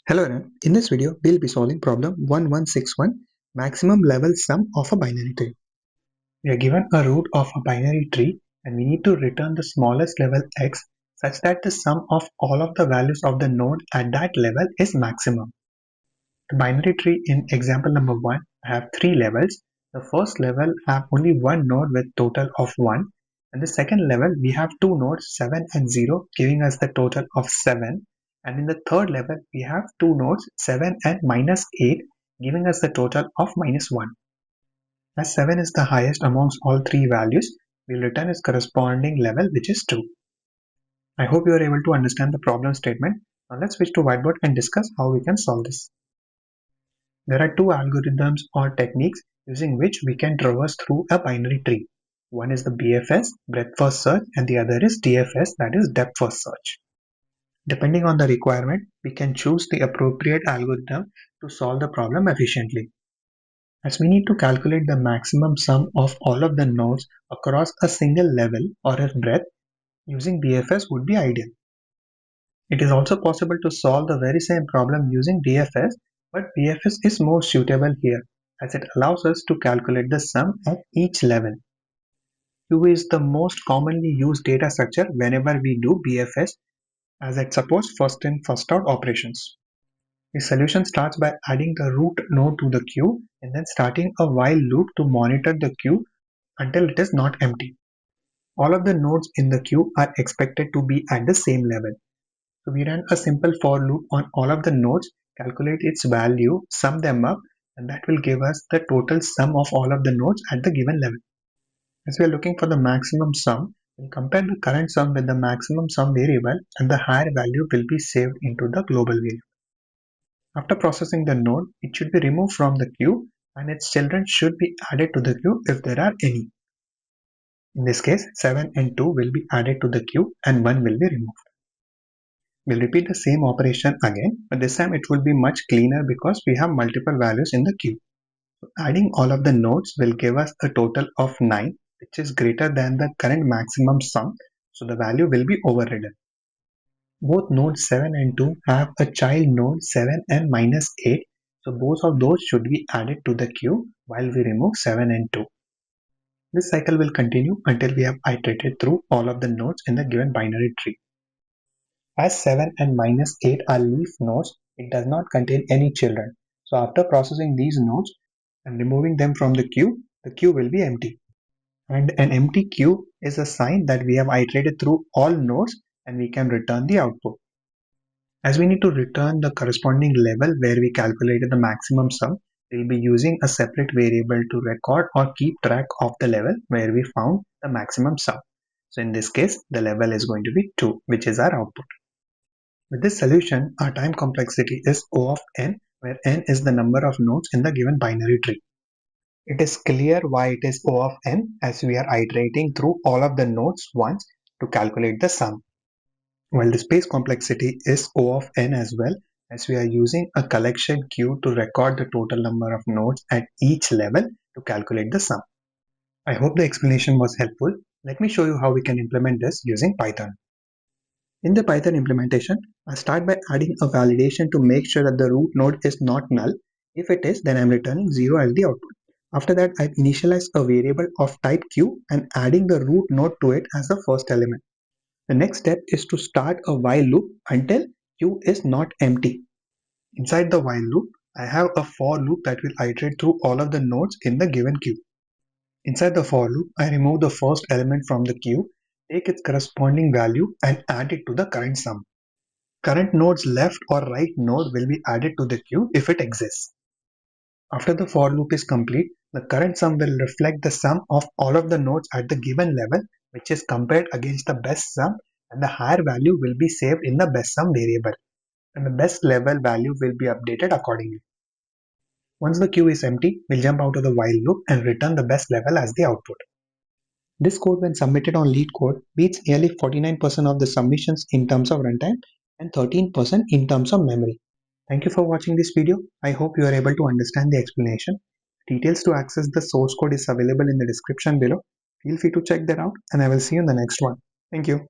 Hello everyone, in this video we'll be solving problem 1161 maximum level sum of a binary tree. We are given a root of a binary tree and we need to return the smallest level x such that the sum of all of the values of the node at that level is maximum. The binary tree in example number 1 have 3 levels. The first level have only one node with total of 1 and the second level we have two nodes 7 and 0 giving us the total of 7, and in the third level we have two nodes 7 and minus 8 giving us the total of minus 1. As 7 is the highest amongst all three values, we'll return its corresponding level, which is 2. I hope you are able to understand the problem statement. Now let's switch to whiteboard and discuss how we can solve this. There are two algorithms or techniques using which we can traverse through a binary tree. One is the BFS, breadth first search, and the other is DFS, that is depth first search. Depending on the requirement, we can choose the appropriate algorithm to solve the problem efficiently. As we need to calculate the maximum sum of all of the nodes across a single level or a breadth, using BFS would be ideal. It is also possible to solve the very same problem using DFS, but BFS is more suitable here as it allows us to calculate the sum at each level. Q is the most commonly used data structure whenever we do BFS as it supports first in first out operations. The solution starts by adding the root node to the queue and then starting a while loop to monitor the queue until it is not empty. All of the nodes in the queue are expected to be at the same level. So we run a simple for loop on all of the nodes, calculate its value, sum them up, and that will give us the total sum of all of the nodes at the given level. As we are looking for the maximum sum, we'll compare the current sum with the maximum sum variable and the higher value will be saved into the global variable. After processing the node, it should be removed from the queue and its children should be added to the queue if there are any. In this case, 7 and 2 will be added to the queue and 1 will be removed. We'll repeat the same operation again, but this time it will be much cleaner because we have multiple values in the queue. So adding all of the nodes will give us a total of 9, which is greater than the current maximum sum, so the value will be overridden. Both nodes 7 and 2 have a child node 7 and minus 8, so both of those should be added to the queue while we remove 7 and 2. This cycle will continue until we have iterated through all of the nodes in the given binary tree. As 7 and minus 8 are leaf nodes, it does not contain any children. So after processing these nodes and removing them from the queue will be empty. And an empty queue is a sign that we have iterated through all nodes and we can return the output. As we need to return the corresponding level where we calculated the maximum sum, we'll be using a separate variable to record or keep track of the level where we found the maximum sum. So in this case, the level is going to be 2, which is our output. With this solution, our time complexity is O of n, where n is the number of nodes in the given binary tree. It is clear why it is O of n, as we are iterating through all of the nodes once to calculate the sum. While the space complexity is O of n as well, as we are using a collection queue to record the total number of nodes at each level to calculate the sum. I hope the explanation was helpful. Let me show you how we can implement this using Python. In the Python implementation, I start by adding a validation to make sure that the root node is not null. If it is, then I'm returning 0 as the output. After that, I initialize a variable of type q and adding the root node to it as the first element. The next step is to start a while loop until q is not empty. Inside the while loop, I have a for loop that will iterate through all of the nodes in the given queue. Inside the for loop, I remove the first element from the queue, take its corresponding value and add it to the current sum. Current node's left or right node will be added to the queue if it exists. After the for loop is complete, the current sum will reflect the sum of all of the nodes at the given level, which is compared against the best sum, and the higher value will be saved in the best sum variable, and the best level value will be updated accordingly. Once the queue is empty, we'll jump out of the while loop and return the best level as the output. This code, when submitted on LeetCode, beats nearly 49% of the submissions in terms of runtime and 13% in terms of memory. Thank you for watching this video. I hope you are able to understand the explanation. Details to access the source code is available in the description below. Feel free to check that out and I will see you in the next one. Thank you.